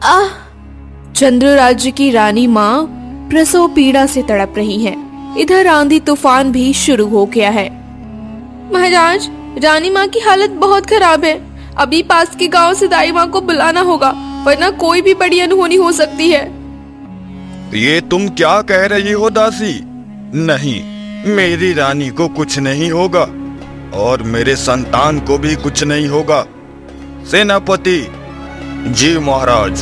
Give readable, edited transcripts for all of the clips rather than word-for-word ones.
आह! चंद्र राज्य की रानी माँ प्रसव पीड़ा से तड़प रही हैं। इधर आंधी तूफान भी शुरू हो गया है। महाराज, रानी माँ की हालत बहुत खराब है। अभी पास के गांव से दाई माँ को बुलाना होगा, वरना कोई भी बड़ी अनहोनी हो सकती है। ये तुम क्या कह रही हो दासी? नहीं, मेरी रानी को कुछ नहीं होगा और मेरे संतान को भी कुछ नहीं होगा। सेनापति जी महाराज,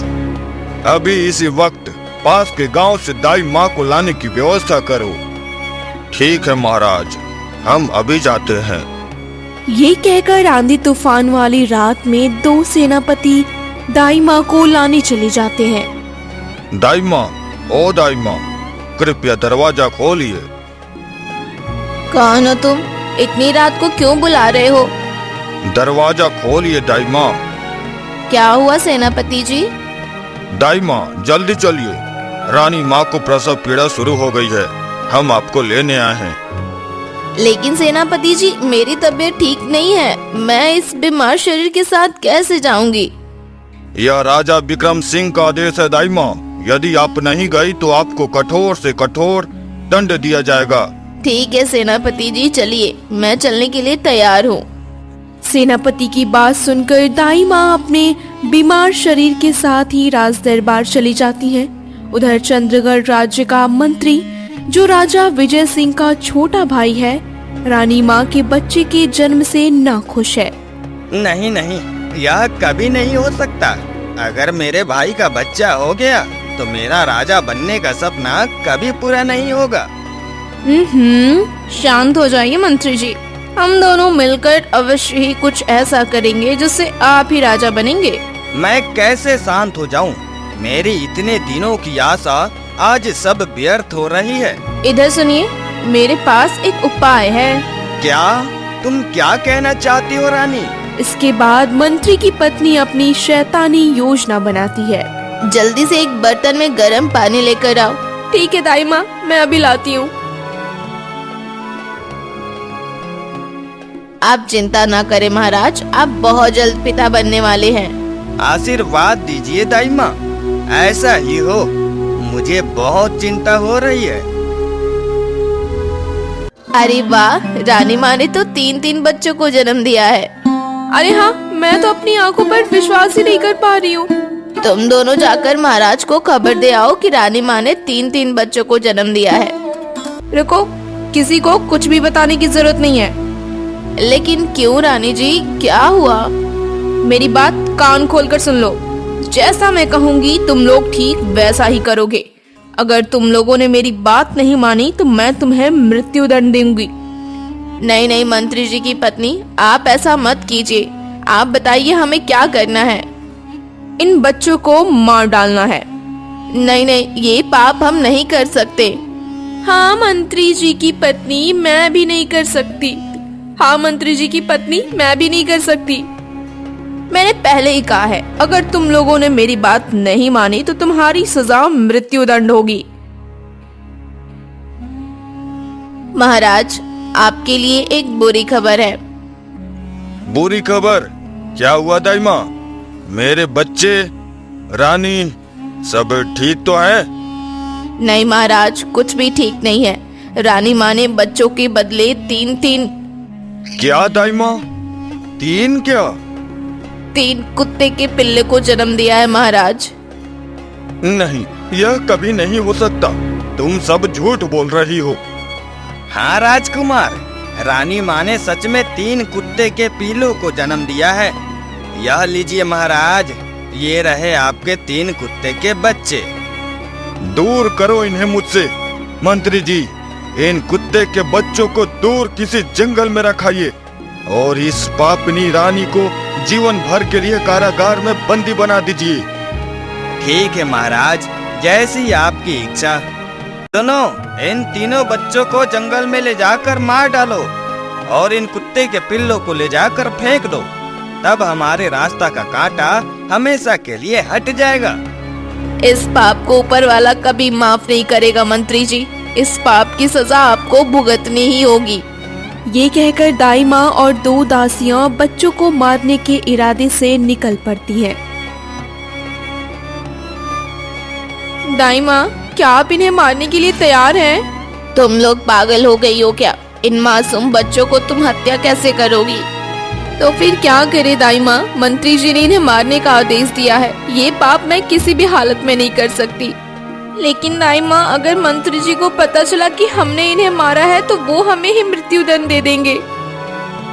अभी इसी वक्त पास के गांव से दाई माँ को लाने की व्यवस्था करो। ठीक है महाराज, हम अभी जाते हैं। ये कहकर आंधी तूफान वाली रात में दो सेनापति दाई माँ को लाने चले जाते हैं। दाई माँ, ओ दाई माँ, कृपया दरवाजा खोलिए। कौन हो तुम? इतनी रात को क्यों बुला रहे हो? दरवाजा खोलिए दाई माँ। क्या हुआ सेनापति जी? दाई माँ, जल्दी चलिए, रानी माँ को प्रसव पीड़ा शुरू हो गई है। हम आपको लेने आए हैं। लेकिन सेनापति जी, मेरी तबीयत ठीक नहीं है। मैं इस बीमार शरीर के साथ कैसे जाऊंगी? यह राजा विक्रम सिंह का आदेश है दाई माँ। यदि आप नहीं गई तो आपको कठोर से कठोर दंड दिया जाएगा। ठीक है सेनापति जी, चलिए, मैं चलने के लिए तैयार हूँ। सेनापति की बात सुनकर दाई माँ अपने बीमार शरीर के साथ ही राज दरबार चली जाती हैं। उधर चंद्रगढ़ राज्य का मंत्री, जो राजा विजय सिंह का छोटा भाई है, रानी माँ के बच्चे के जन्म से नाखुश है। नहीं नहीं, यह कभी नहीं हो सकता। अगर मेरे भाई का बच्चा हो गया तो मेरा राजा बनने का सपना कभी पूरा नहीं होगा। शांत हो जाइए मंत्री जी। हम दोनों मिलकर अवश्य ही कुछ ऐसा करेंगे जिससे आप ही राजा बनेंगे। मैं कैसे शांत हो जाऊं? मेरी इतने दिनों की आशा आज सब व्यर्थ हो रही है। इधर सुनिए, मेरे पास एक उपाय है। क्या? तुम क्या कहना चाहती हो रानी? इसके बाद मंत्री की पत्नी अपनी शैतानी योजना बनाती है। जल्दी से एक बर्तन में गर्म पानी लेकर आओ। ठीक है दाई माँ, मैं अभी लाती हूँ। आप चिंता ना करें महाराज, आप बहुत जल्द पिता बनने वाले हैं। आशीर्वाद दीजिए दाई माँ, ऐसा ही हो। मुझे बहुत चिंता हो रही है। अरे वाह, रानी माँ ने तो 3-3 बच्चों को जन्म दिया है। अरे हाँ, मैं तो अपनी आंखों पर विश्वास ही नहीं कर पा रही हूँ। तुम दोनों जाकर महाराज को खबर दे आओ कि रानी माँ ने 3-3 बच्चों को जन्म दिया है। रुको, किसी को कुछ भी बताने की जरूरत नहीं है। लेकिन क्यों रानी जी, क्या हुआ? मेरी बात कान खोलकर सुन लो। जैसा मैं कहूँगी तुम लोग ठीक वैसा ही करोगे। अगर तुम लोगों ने मेरी बात नहीं मानी तो मैं तुम्हें मृत्यु दंड दूंगी। नहीं नहीं मंत्री जी की पत्नी, आप ऐसा मत कीजिए। आप बताइए हमें क्या करना है? इन बच्चों को मार डालना है। नहीं नहीं, ये पाप हम नहीं कर सकते। हाँ मंत्री जी की पत्नी, मैं भी नहीं कर सकती। हाँ मंत्री जी की पत्नी, मैं भी नहीं कर सकती। मैंने पहले ही कहा है, अगर तुम लोगों ने मेरी बात नहीं मानी तो तुम्हारी सजा मृत्यु दंड होगी। महाराज, आपके लिए एक बुरी खबर है। बुरी खबर? क्या हुआ दाई माँ? मेरे बच्चे, रानी, सब ठीक तो है? नहीं महाराज, कुछ भी ठीक नहीं है। रानी माँ ने बच्चों के बदले 3-3 क्या दाई माँ? 3 क्या? 3 कुत्ते के पिल्ले को जन्म दिया है महाराज। नहीं, यह कभी नहीं हो सकता। तुम सब झूठ बोल रही हो। हाँ राजकुमार, रानी माँ ने सच में 3 कुत्ते के पीलों को जन्म दिया है। यह लीजिए महाराज, ये रहे आपके 3 कुत्ते के बच्चे। दूर करो इन्हें मुझसे। मंत्री जी, इन कुत्ते के बच्चों को दूर किसी जंगल में रखाइए और इस पापनी रानी को जीवन भर के लिए कारागार में बंदी बना दीजिए। ठीक है महाराज, जैसी आपकी इच्छा। सुनो, इन तीनों बच्चों को जंगल में ले जाकर मार डालो और इन कुत्ते के पिल्लों को ले जाकर फेंक दो। तब हमारे रास्ता का कांटा हमेशा के लिए हट जाएगा। इस पाप को ऊपर वाला कभी माफ नहीं करेगा मंत्री जी। इस पाप की सजा आपको भुगतनी ही होगी। ये कहकर दाई माँ और 2 दासियां बच्चों को मारने के इरादे से निकल पड़ती हैं। दाई माँ, क्या आप इन्हें मारने के लिए तैयार हैं? तुम लोग पागल हो गई हो क्या? इन मासूम बच्चों को तुम हत्या कैसे करोगी? तो फिर क्या करे दाई माँ, मंत्री जी ने इन्हें मारने का आदेश दिया है। ये पाप मैं किसी भी हालत में नहीं कर सकती। लेकिन दाई माँ, अगर मंत्री जी को पता चला कि हमने इन्हें मारा है तो वो हमें ही मृत्यु दंड दे देंगे।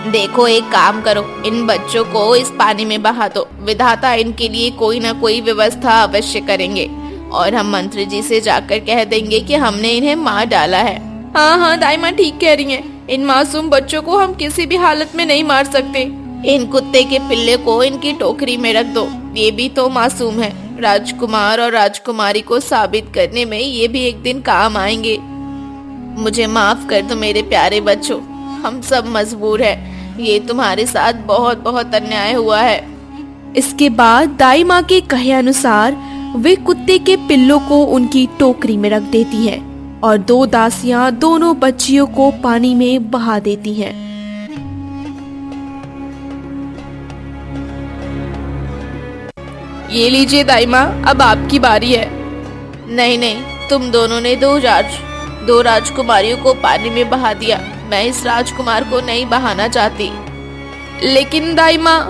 देखो, एक काम करो, इन बच्चों को इस पानी में बहा दो। विधाता इनके लिए कोई ना कोई व्यवस्था अवश्य करेंगे और हम मंत्री जी से जाकर कह देंगे कि हमने इन्हें मार डाला है। हाँ हाँ दाई माँ ठीक कह रही हैं। इन मासूम बच्चों को हम किसी भी हालत में नहीं मार सकते। इन कुत्ते के पिल्ले को इनकी टोकरी में रख दो। ये भी तो मासूम है। राजकुमार और राजकुमारी को साबित करने में ये भी एक दिन काम आएंगे। मुझे माफ कर दो मेरे प्यारे बच्चों, हम सब मजबूर हैं। ये तुम्हारे साथ बहुत बहुत अन्याय हुआ है। इसके बाद दाई माँ के कहे अनुसार वे कुत्ते के पिल्लों को उनकी टोकरी में रख देती हैं और दो दासियां दोनों बच्चियों को पानी में बहा देती हैं। ये लीजिए दाई माँ, अब आपकी बारी है। नहीं नहीं, तुम दोनों ने दो राजकुमारियों को पानी में बहा दिया। मैं इस राजकुमार को नहीं बहाना चाहती। लेकिन दाई माँ,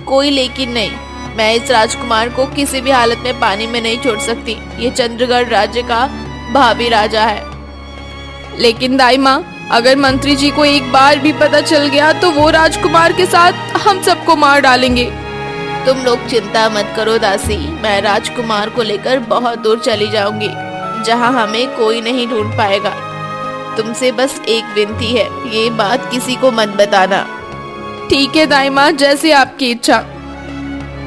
कोई लेकिन नहीं। मैं इस राजकुमार को किसी भी हालत में पानी में नहीं छोड़ सकती। ये चंद्रगढ़ राज्य का भावी राजा है। लेकिन दाई माँ, अगर मंत्री जी को एक बार भी पता चल गया तो वो राजकुमार के साथ हम सबको मार डालेंगे। तुम लोग चिंता मत करो दासी, मैं राजकुमार को लेकर बहुत दूर चली जाऊंगी, जहाँ हमें कोई नहीं ढूंढ पाएगा। तुमसे बस एक विनती है, ये बात किसी को मत बताना। ठीक है दाई माँ, जैसे आपकी इच्छा।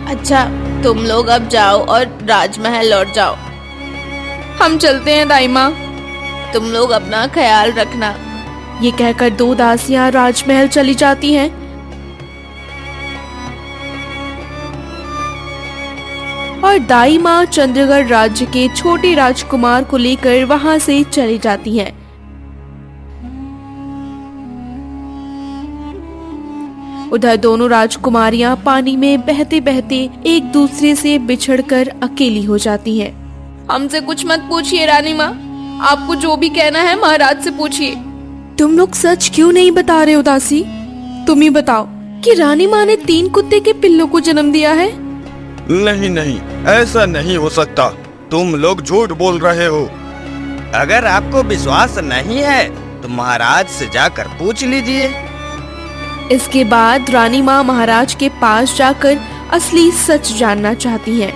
अच्छा, तुम लोग अब जाओ और राजमहल लौट जाओ। हम चलते हैं दाई माँ। तुम लोग अपना ख्याल रखना। ये कहकर दो दासियां राजमहल चली जाती हैं। और दाई माँ चंद्रगढ़ राज्य के छोटे राजकुमार को लेकर वहां से चली जाती हैं। उधर दोनों राजकुमारियां पानी में बहते बहते एक दूसरे से बिछड़कर अकेली हो जाती हैं। हमसे कुछ मत पूछिए रानी माँ, आपको जो भी कहना है महाराज से पूछिए। तुम लोग सच क्यों नहीं बता रहे हो दासी? तुम ही बताओ कि रानी माँ ने 3 कुत्ते के पिल्लों को जन्म दिया है। नहीं नहीं, ऐसा नहीं हो सकता। तुम लोग झूठ बोल रहे हो। अगर आपको विश्वास नहीं है तो महाराज से जाकर पूछ लीजिए। इसके बाद रानी माँ महाराज के पास जाकर असली सच जानना चाहती हैं।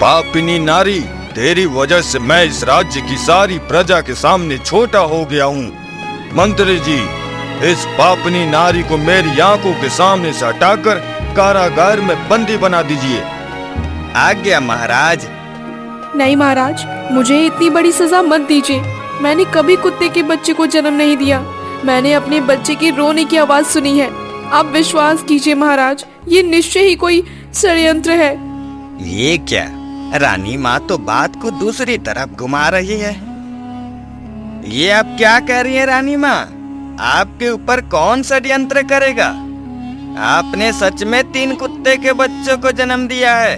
पापिनी नारी, तेरी वजह से मैं इस राज्य की सारी प्रजा के सामने छोटा हो गया हूँ। मंत्री जी, इस पापिनी नारी को मेरी आंखों के सामने से हटाकर कारागार में बंदी बना दीजिए। आज्ञा महाराज। नहीं महाराज, मुझे इतनी बड़ी सजा मत दीजिए। मैंने कभी कुत्ते के बच्चे को जन्म नहीं दिया। मैंने अपने बच्चे की रोने की आवाज सुनी है। आप विश्वास कीजिए महाराज, ये निश्चय ही कोई षड्यंत्र है। ये क्या? रानी माँ तो बात को दूसरी तरफ घुमा रही है। ये आप क्या कह रही है रानी माँ? आपके ऊपर कौन षड्यंत्र करेगा? आपने सच में 3 कुत्ते के बच्चों को जन्म दिया है।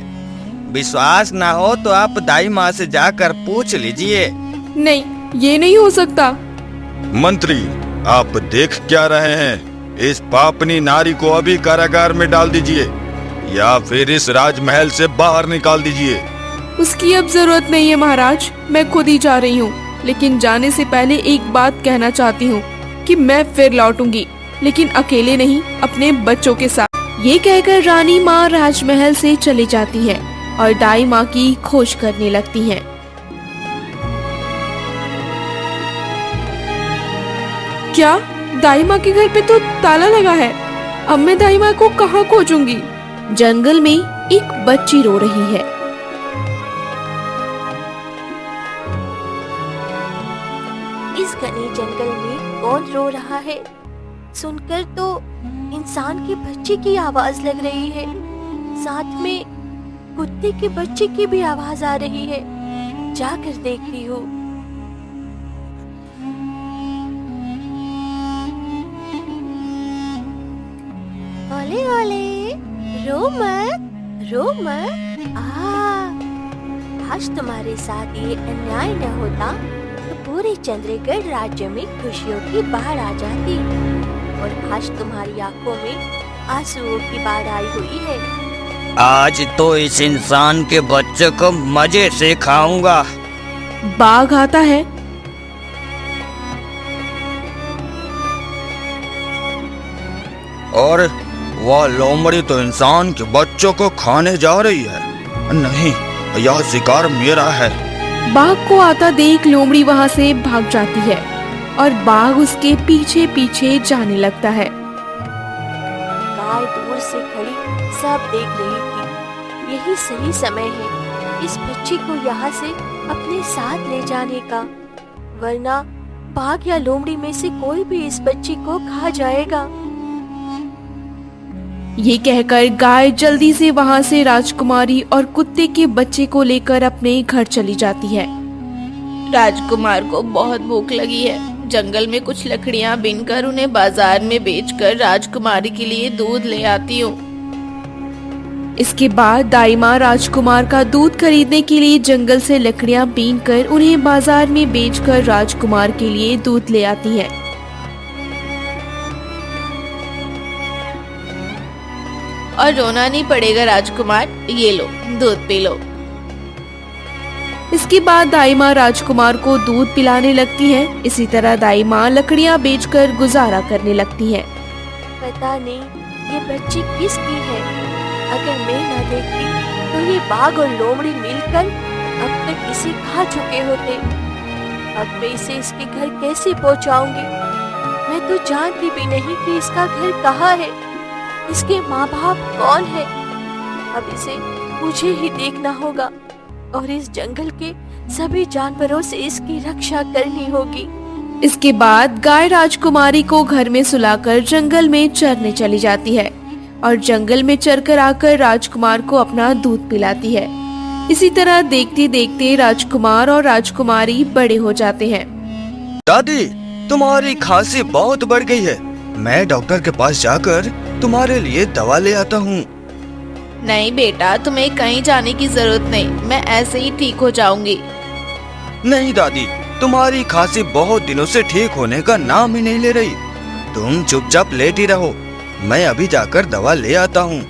विश्वास ना हो तो आप दाई माँ से जाकर पूछ लीजिए। नहीं, ये नहीं हो सकता। मंत्री, आप देख क्या रहे हैं? इस पापनी नारी को अभी कारागार में डाल दीजिए या फिर इस राजमहल से बाहर निकाल दीजिए। उसकी अब जरूरत नहीं है महाराज, मैं खुद ही जा रही हूँ। लेकिन जाने से पहले एक बात कहना चाहती हूँ कि मैं फिर लौटूंगी, लेकिन अकेले नहीं, अपने बच्चों के साथ। ये कहकर रानी माँ राजमहल से चली जाती है और दाई माँ की खोज करने लगती हैं। क्या दाई माँ के घर पे तो ताला लगा है? अब मैं दाई माँ को कहाँ खोजूंगी? जंगल में एक बच्ची रो रही है। इस घने जंगल में कौन रो रहा है? सुनकर तो इंसान के बच्चे की आवाज लग रही है, साथ में कुत्ते के बच्चे की भी आवाज आ रही है। जाकर देखती हूँ। ओले ओले, रो मत। आज तुम्हारे साथ ये अन्याय न होता तो पूरे चंद्रगढ़ राज्य में खुशियों की बाढ़ आ जाती, और आज तुम्हारी आंखों में आंसुओं की बाढ़ आई हुई है। आज तो इस इंसान के बच्चे को मजे से खाऊंगा। बाघ आता है। और वह लोमड़ी तो इंसान के बच्चों को खाने जा रही है। नहीं, यह शिकार मेरा है। बाघ को आता देख लोमड़ी वहाँ से भाग जाती है और बाघ उसके पीछे पीछे जाने लगता है। गाय दूर से खड़ी सब देख रही थी। यही सही समय है इस बच्ची को यहाँ से अपने साथ ले जाने का, वरना बाघ या लोमड़ी में से कोई भी इस बच्ची को खा जाएगा। ये कहकर गाय जल्दी से वहाँ से राजकुमारी और कुत्ते के बच्चे को लेकर अपने घर चली जाती है। राजकुमार को बहुत भूख लगी है। जंगल में कुछ लकड़ियाँ बीनकर उन्हें बाजार में बेचकर राजकुमारी के लिए दूध ले आती हूँ। इसके बाद दाई माँ राजकुमार का दूध खरीदने के लिए जंगल से लकड़ियाँ बीनकर उन्हें बाजार में बेचकर राजकुमार के लिए दूध ले आती है। और रोना नहीं पड़ेगा राजकुमार, ये लो दूध पी लो। इसके बाद दाई माँ राजकुमार को दूध पिलाने लगती है। इसी तरह दाई माँ लकड़ियाँ बेचकर गुजारा करने लगती है। पता नहीं ये बच्ची किसकी है। अगर मैं न देखती तो ये बाघ और लोमड़ी मिलकर अब तक इसे खा चुके होते। अब मैं इसे इसके घर कैसे पहुंचाऊंगी? मैं तो जानती भी नहीं कि इसका घर कहाँ है, इसके माँ बाप कौन है। अब इसे मुझे ही देखना होगा और इस जंगल के सभी जानवरों से इसकी रक्षा करनी होगी। इसके बाद गाय राजकुमारी को घर में सुलाकर जंगल में चरने चली जाती है और जंगल में चरकर आकर राजकुमार को अपना दूध पिलाती है। इसी तरह देखते देखते राजकुमार और राजकुमारी बड़े हो जाते हैं। दादी, तुम्हारी खांसी बहुत बढ़ गई है। मैं डॉक्टर के पास जाकर तुम्हारे लिए दवा ले आता हूँ। नहीं बेटा, तुम्हें कहीं जाने की जरूरत नहीं, मैं ऐसे ही ठीक हो जाऊंगी। नहीं दादी, तुम्हारी खांसी बहुत दिनों से ठीक होने का नाम ही नहीं ले रही। तुम चुपचाप लेटी रहो, मैं अभी जाकर दवा ले आता हूँ।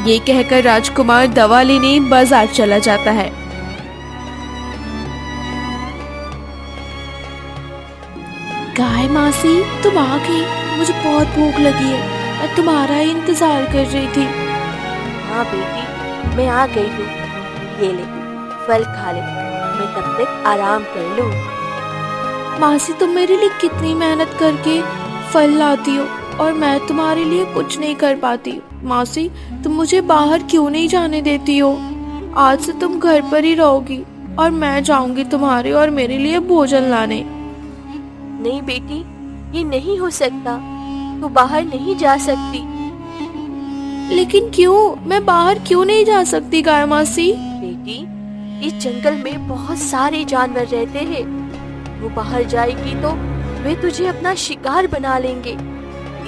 ये कहकर राजकुमार दवा लेने बाजार चला जाता है। गाय मासी, तुम आ गई। मुझे बहुत भूख लगी है, मैं तुम्हारा ही इंतजार कर रही थी। हाँ बेटी, मैं आ गई हूँ। ये ले, फल खा ले, मैं तब तक आराम कर लूँ। मासी, तुम मेरे लिए कितनी मेहनत करके फल लाती हो और मैं तुम्हारे लिए कुछ नहीं कर पाती। मासी, तुम मुझे बाहर क्यों नहीं जाने देती हो? आज से तुम घर पर ही रहोगी और मैं जाऊंगी तुम्हारे और मेरे लिए भोजन लाने। नहीं बेटी, ये नहीं हो सकता। तू बाहर नहीं जा सकती। लेकिन क्यों? मैं बाहर क्यों नहीं जा सकती गाय मासी? बेटी, इस जंगल में बहुत सारे जानवर रहते हैं। वो बाहर जाएगी तो वे तुझे अपना शिकार बना लेंगे।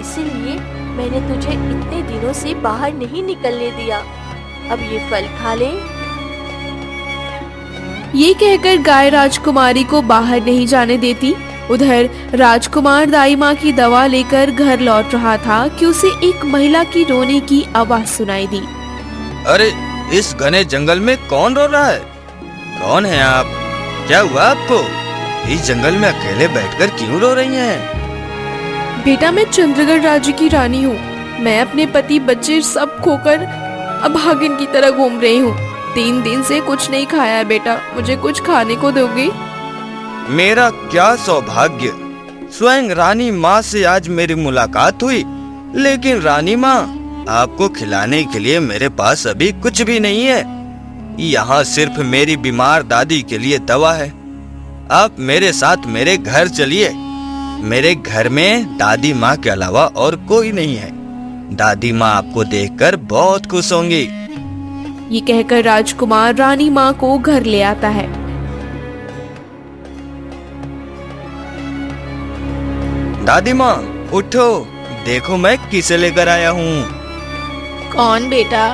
इसीलिए मैंने तुझे इतने दिनों से बाहर नहीं निकलने दिया। अब ये फल खा ले। ये कहकर गाय राजकुमारी को बाहर नहीं जाने देती। उधर राजकुमार दाई माँ की दवा लेकर घर लौट रहा था कि उसे एक महिला की रोने की आवाज सुनाई दी। अरे, इस घने जंगल में कौन रो रहा है? कौन है आप? क्या हुआ आपको? इस जंगल में अकेले बैठकर क्यों रो रही हैं? बेटा, मैं चंद्रगढ़ राज्य की रानी हूँ। मैं अपने पति बच्चे सब खोकर अभागिन की तरह घूम रही हूँ। 3 दिन से कुछ नहीं खाया है बेटा, मुझे कुछ खाने को दोगे? मेरा क्या सौभाग्य, स्वयं रानी माँ से आज मेरी मुलाकात हुई। लेकिन रानी माँ, आपको खिलाने के लिए मेरे पास अभी कुछ भी नहीं है। यहाँ सिर्फ मेरी बीमार दादी के लिए दवा है। आप मेरे साथ मेरे घर चलिए। मेरे घर में दादी माँ के अलावा और कोई नहीं है। दादी माँ आपको देखकर बहुत खुश होंगी। ये कहकर राजकुमार रानी माँ को घर ले आता है। दादी माँ, उठो, देखो मैं किसे लेकर आया हूँ। कौन बेटा?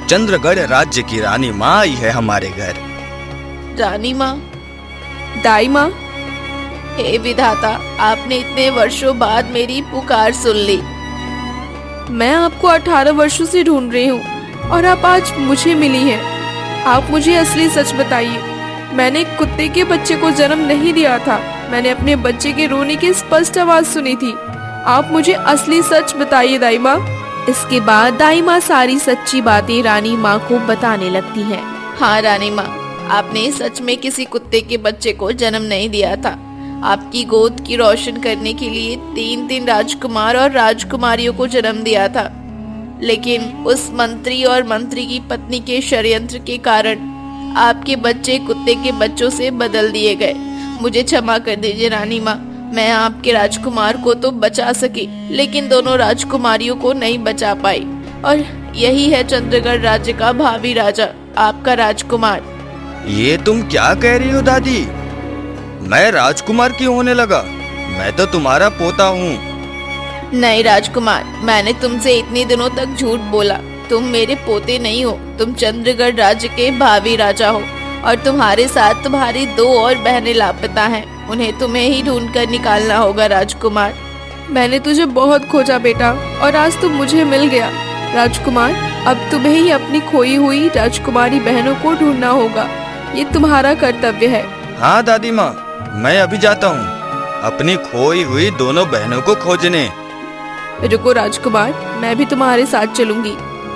चंद्रगढ़ राज्य की रानी माँ आई है हमारे घर। रानी माँ? दाई माँ? हे विधाता, आपने इतने वर्षों बाद मेरी पुकार सुन ली। मैं आपको 18 वर्षों से ढूंढ रही हूँ और आप आज मुझे मिली हैं। आप मुझे असली सच बताइए। मैंने एक कुत्ते के बच्चे को जन्म नहीं दिया था। मैंने अपने बच्चे के रोने की स्पष्ट आवाज सुनी थी। आप मुझे असली सच बताइए दाई माँ। इसके बाद दाई माँ सारी सच्ची बातें रानी माँ को बताने लगती हैं। हाँ रानी माँ, आपने सच में किसी कुत्ते के बच्चे को जन्म नहीं दिया था। आपकी गोद की रोशन करने के लिए 3 राजकुमार और राजकुमारियों को जन्म दिया था, लेकिन उस मंत्री और मंत्री की पत्नी के षड्यंत्र के कारण आपके बच्चे कुत्ते के बच्चों से बदल दिए गए। मुझे क्षमा कर दीजिए रानी माँ। मैं आपके राजकुमार को तो बचा सकी, लेकिन दोनों राजकुमारियों को नहीं बचा पाई। और यही है चंद्रगढ़ राज्य का भावी राजा, आपका राजकुमार। ये तुम क्या कह रही हो दादी? मैं राजकुमार क्यों होने लगा? मैं तो तुम्हारा पोता हूँ। नहीं राजकुमार, मैंने तुमसे इतने दिनों तक झूठ बोला। तुम मेरे पोते नहीं हो, तुम चंद्रगढ़ राज्य के भावी राजा हो। और तुम्हारे साथ तुम्हारी 2 और बहनें लापता हैं। उन्हें तुम्हें ही ढूंढ कर निकालना होगा राजकुमार। मैंने तुझे बहुत खोजा बेटा, और आज तुम मुझे मिल गया। राजकुमार, अब तुम्हें ही अपनी खोई हुई राजकुमारी बहनों को ढूंढना होगा। ये तुम्हारा कर्तव्य है। हाँ दादी माँ, मैं अभी जाता हूँ अपनी खोई हुई दोनों बहनों को खोजने। रुको राजकुमार, मैं भी तुम्हारे साथ चलूंगी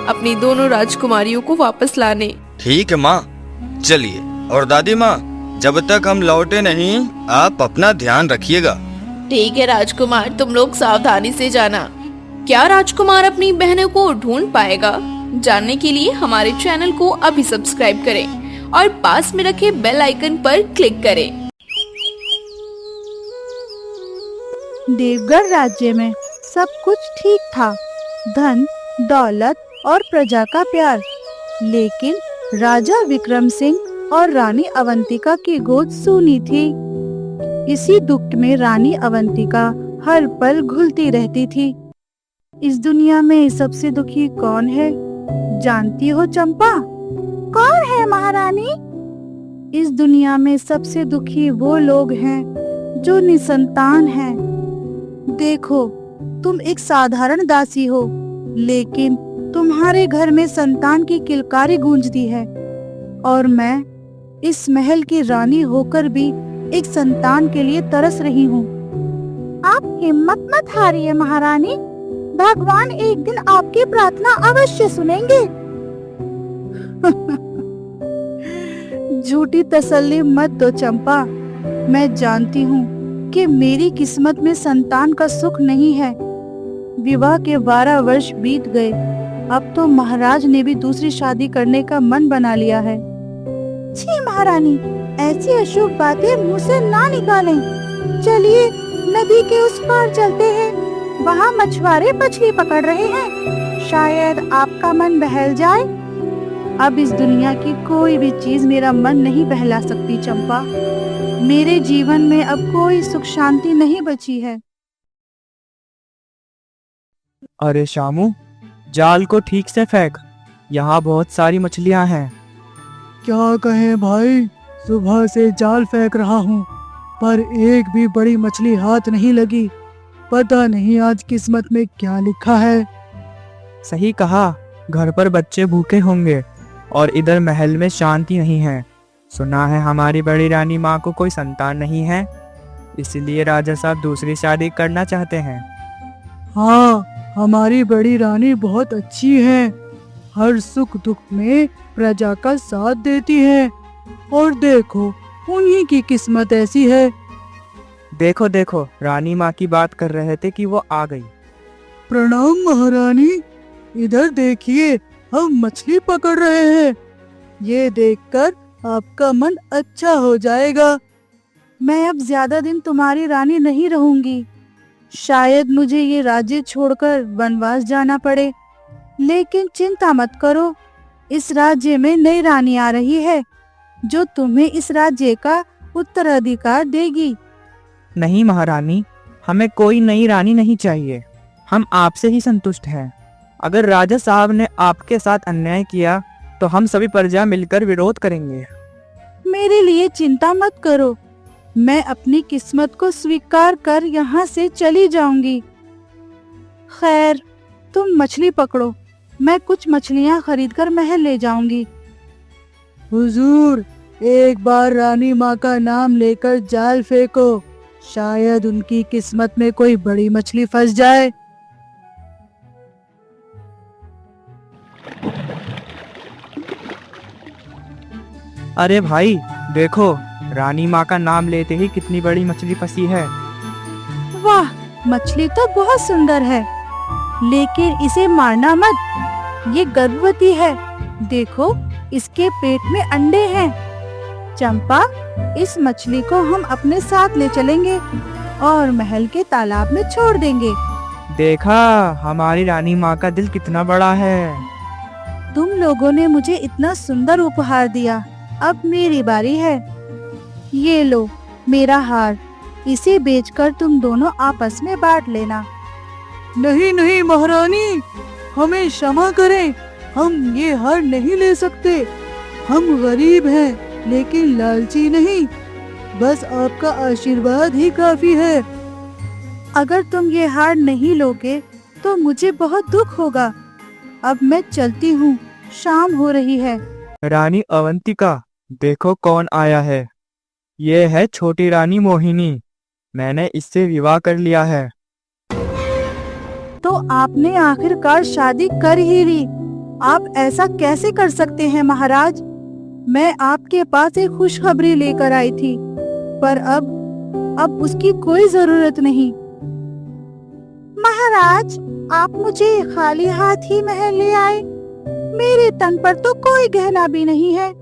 अपनी दोनों राजकुमारियों को वापस लाने। ठीक है माँ, चलिए। और दादी माँ, जब तक हम लौटे नहीं, आप अपना ध्यान रखिएगा। ठीक है राजकुमार, तुम लोग सावधानी से जाना। क्या राजकुमार अपनी बहनों को ढूंढ पाएगा? जानने के लिए हमारे चैनल को अभी सब्सक्राइब करें और पास में रखे बेल आइकन पर क्लिक करें। देवगढ़ राज्य में सब कुछ ठीक था, धन, दौलत और प्रजा का प्यार। लेकिन राजा विक्रम सिंह और रानी अवंतिका की गोद सूनी थी। इसी दुख में रानी अवंतिका हर पल घुलती रहती थी। इस दुनिया में सबसे दुखी कौन है, जानती हो चंपा? कौन है महारानी? इस दुनिया में सबसे दुखी वो लोग हैं जो निसंतान हैं। देखो, तुम एक साधारण दासी हो, लेकिन तुम्हारे घर में संतान की किलकारी गूंजती है। और मैं इस महल की रानी होकर भी एक संतान के लिए तरस रही हूँ। आप हिम्मत मत हारिए महारानी, भगवान एक दिन आपकी प्रार्थना अवश्य सुनेंगे। झूठी तसल्ली मत दो चंपा। मैं जानती हूँ कि मेरी किस्मत में संतान का सुख नहीं है। विवाह के 12 वर्ष बीत गए। अब तो महाराज ने भी दूसरी शादी करने का मन बना लिया है। छी महारानी, ऐसी अशुभ बातें मुंह से ना निकालें। चलिए नदी के उस पार चलते हैं, वहाँ मछुआरे मछली पकड़ रहे हैं, शायद आपका मन बहल जाए। अब इस दुनिया की कोई भी चीज मेरा मन नहीं बहला सकती चंपा। मेरे जीवन में अब कोई सुख शांति नहीं बची है। अरे शामू, जाल को ठीक से फेंक, यहाँ बहुत सारी मछलियाँ हैं। क्या कहें भाई, सुबह से जाल फेंक रहा हूँ पर एक भी बड़ी मछली हाथ नहीं लगी। पता नहीं आज किस्मत में क्या लिखा है। सही कहा, घर पर बच्चे भूखे होंगे और इधर महल में शांति नहीं है। सुना है हमारी बड़ी रानी माँ को कोई संतान नहीं है, इसलिए राजा साहब दूसरी शादी करना चाहते हैं। हाँ, हमारी बड़ी रानी बहुत अच्छी है, हर सुख दुख में प्रजा का साथ देती है। और देखो, उन्हीं की किस्मत ऐसी है। देखो देखो, रानी माँ की बात कर रहे थे कि वो आ गई। प्रणाम महारानी, इधर देखिए, हम मछली पकड़ रहे हैं। ये देखकर आपका मन अच्छा हो जाएगा। मैं अब ज्यादा दिन तुम्हारी रानी नहीं रहूंगी। शायद मुझे ये राज्य छोड़कर वनवास जाना पड़े, लेकिन चिंता मत करो, इस राज्य में नई रानी आ रही है जो तुम्हें इस राज्य का उत्तराधिकार देगी। नहीं महारानी, हमें कोई नई रानी नहीं चाहिए, हम आपसे ही संतुष्ट हैं। अगर राजा साहब ने आपके साथ अन्याय किया तो हम सभी प्रजा मिलकर विरोध करेंगे। मेरे लिए चिंता मत करो, मैं अपनी किस्मत को स्वीकार कर यहाँ से चली जाऊंगी। खैर, तुम मछली पकड़ो, मैं कुछ मछलियाँ खरीदकर महल ले जाऊंगी। हुजूर, एक बार रानी माँ का नाम लेकर जाल फेंको, शायद उनकी किस्मत में कोई बड़ी मछली फंस जाए। अरे भाई देखो, रानी माँ का नाम लेते ही कितनी बड़ी मछली फंसी है। वाह, मछली तो बहुत सुंदर है, लेकिन इसे मारना मत, ये गर्भवती है। देखो, इसके पेट में अंडे हैं। चंपा, इस मछली को हम अपने साथ ले चलेंगे और महल के तालाब में छोड़ देंगे। देखा, हमारी रानी माँ का दिल कितना बड़ा है। तुम लोगों ने मुझे इतना सुंदर उपहार दिया, अब मेरी बारी है। ये लो मेरा हार, इसे बेचकर तुम दोनों आपस में बांट लेना। नहीं नहीं महारानी, हमें क्षमा करें, हम ये हार नहीं ले सकते। हम गरीब हैं लेकिन लालची नहीं, बस आपका आशीर्वाद ही काफी है। अगर तुम ये हार नहीं लोगे तो मुझे बहुत दुख होगा। अब मैं चलती हूँ, शाम हो रही है। रानी अवंतिका, देखो कौन आया है। ये है छोटी रानी मोहिनी, मैंने इससे विवाह कर लिया है। तो आपने आखिरकार शादी कर ही ली। आप ऐसा कैसे कर सकते हैं महाराज? मैं आपके पास एक खुशखबरी लेकर आई थी, पर अब उसकी कोई जरूरत नहीं। महाराज, आप मुझे खाली हाथ ही महल ले आए। मेरे तन पर तो कोई गहना भी नहीं है।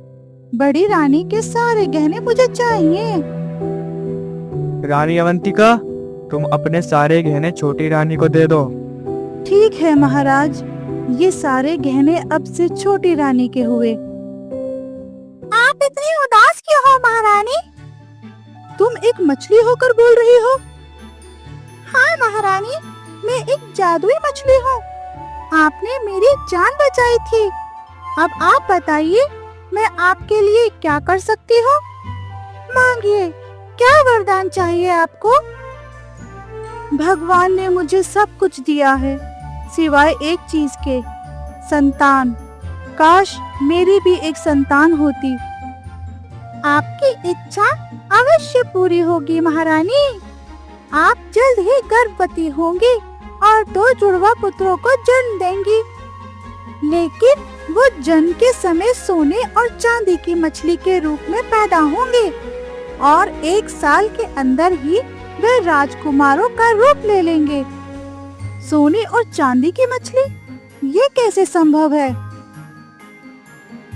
बड़ी रानी के सारे गहने मुझे चाहिए। रानी अवंतिका, तुम अपने सारे गहने छोटी रानी को दे दो। ठीक है महाराज, ये सारे गहने अब से छोटी रानी के हुए। आप इतनी उदास क्यों हो महारानी? तुम एक मछली होकर बोल रही हो? हाँ महारानी, मैं एक जादुई मछली हूँ। आपने मेरी जान बचाई थी। अब आप बताइए, मैं आपके लिए क्या कर सकती हूँ? मांगिए, क्या वरदान चाहिए आपको? भगवान ने मुझे सब कुछ दिया है, सिवाय एक चीज के, संतान। काश मेरी भी एक संतान होती। आपकी इच्छा अवश्य पूरी होगी महारानी। आप जल्द ही गर्भवती होंगी और 2 जुड़वा पुत्रों को जन्म देंगी। लेकिन वो जन्म के समय सोने और चांदी की मछली के रूप में पैदा होंगे और 1 साल के अंदर ही वे राजकुमारों का रूप ले लेंगे। सोने और चांदी की मछली, ये कैसे संभव है?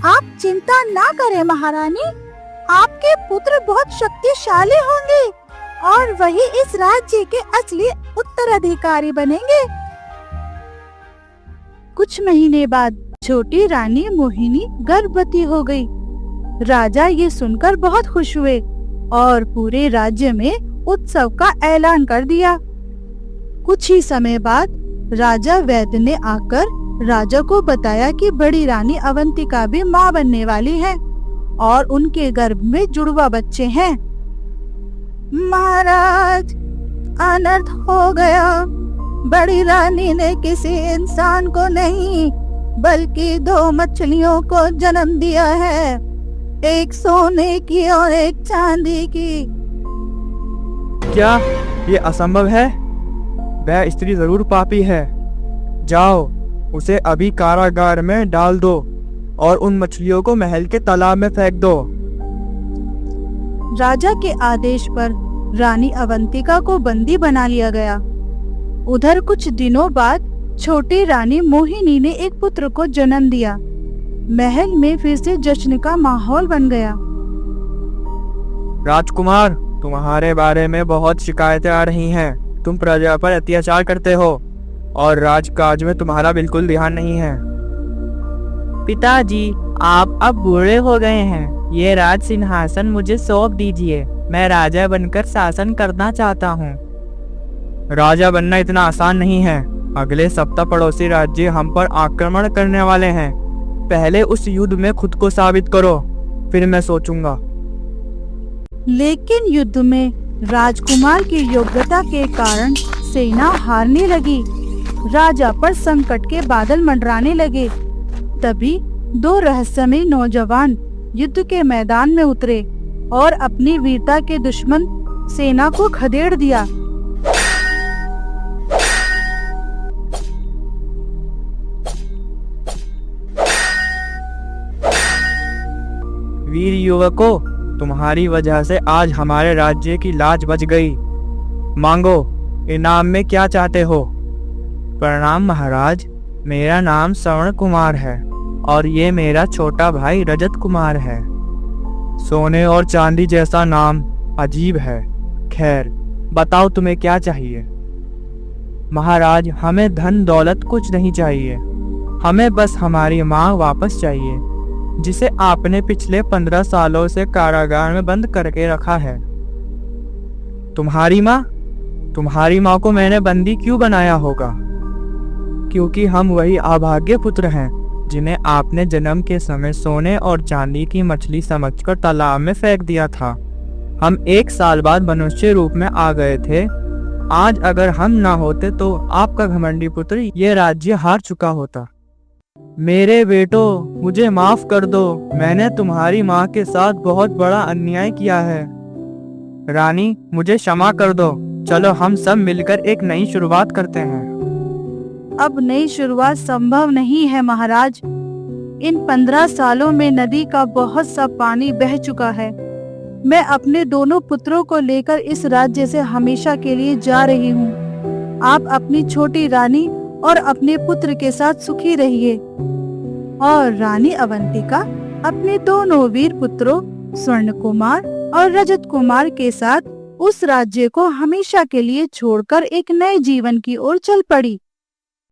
आप चिंता ना करें महारानी, आपके पुत्र बहुत शक्तिशाली होंगे और वही इस राज्य के असली उत्तराधिकारी बनेंगे। कुछ महीने बाद छोटी रानी मोहिनी गर्भवती हो गई। राजा ये सुनकर बहुत खुश हुए और पूरे राज्य में उत्सव का ऐलान कर दिया। कुछ ही समय बाद राजा वैद्य ने आकर राजा को बताया कि बड़ी रानी अवंतिका भी मां बनने वाली है और उनके गर्भ में जुड़वा बच्चे हैं। महाराज, अनर्थ हो गया। बड़ी रानी ने किसी इंसान को नहीं बल्कि 2 मछलियों को जन्म दिया है, एक सोने की और एक चांदी की। क्या ये असंभव है? वह स्त्री जरूर पापी है। जाओ, उसे अभी कारागार में डाल दो और उन मछलियों को महल के तालाब में फेंक दो। राजा के आदेश पर रानी अवंतिका को बंदी बना लिया गया। उधर कुछ दिनों बाद छोटी रानी मोहिनी ने एक पुत्र को जन्म दिया। महल में फिर से जश्न का माहौल बन गया। राजकुमार, तुम्हारे बारे में बहुत शिकायतें आ रही हैं। तुम प्रजा पर अत्याचार करते हो और राजकाज में तुम्हारा बिल्कुल ध्यान नहीं है। पिताजी, आप अब बूढ़े हो गए हैं। ये राज सिंहासन मुझे सौंप दीजिए। मैं राजा बनकर शासन करना चाहता हूँ। राजा बनना इतना आसान नहीं है। अगले सप्ताह पड़ोसी राज्य हम पर आक्रमण करने वाले हैं। पहले उस युद्ध में खुद को साबित करो, फिर मैं सोचूंगा। लेकिन युद्ध में राजकुमार की योग्यता के कारण सेना हारने लगी। राजा पर संकट के बादल मंडराने लगे। तभी दो रहस्यमयी नौजवान युद्ध के मैदान में उतरे और अपनी वीरता के दुश्मन सेना को खदेड़ दिया। वीर युवकों, तुम्हारी वजह से आज हमारे राज्य की लाज बच गई। मांगो, इनाम में क्या चाहते हो? प्रणाम महाराज, मेरा नाम श्रवण कुमार है और ये मेरा छोटा भाई रजत कुमार है। सोने और चांदी जैसा नाम अजीब है। खैर, बताओ तुम्हें क्या चाहिए? महाराज, हमें धन दौलत कुछ नहीं चाहिए। हमें बस हमारी माँ वापस चाहिए, जिसे आपने पिछले 15 सालों से कारागार में बंद करके रखा है। तुम्हारी माँ? तुम्हारी माँ को मैंने बंदी क्यों बनाया होगा? क्योंकि हम वही अभाग्य पुत्र हैं जिन्हें आपने जन्म के समय सोने और चांदी की मछली समझकर तालाब में फेंक दिया था। हम 1 साल बाद मनुष्य रूप में आ गए थे। आज अगर हम ना होते तो आपका घमंडी पुत्र ये राज्य हार चुका होता। मेरे बेटो, मुझे माफ कर दो। मैंने तुम्हारी माँ के साथ बहुत बड़ा अन्याय किया है। रानी, मुझे क्षमा कर दो। चलो हम सब मिलकर एक नई शुरुआत करते हैं। अब नई शुरुआत संभव नहीं है महाराज। इन 15 सालों में नदी का बहुत सा पानी बह चुका है। मैं अपने दोनों पुत्रों को लेकर इस राज्य से हमेशा के लिए जा रही हूँ। आप अपनी छोटी रानी और अपने पुत्र के साथ सुखी रहिए। और रानी अवंतिका अपने दोनों वीर पुत्रों स्वर्ण कुमार और रजत कुमार के साथ उस राज्य को हमेशा के लिए छोड़कर एक नए जीवन की ओर चल पड़ी।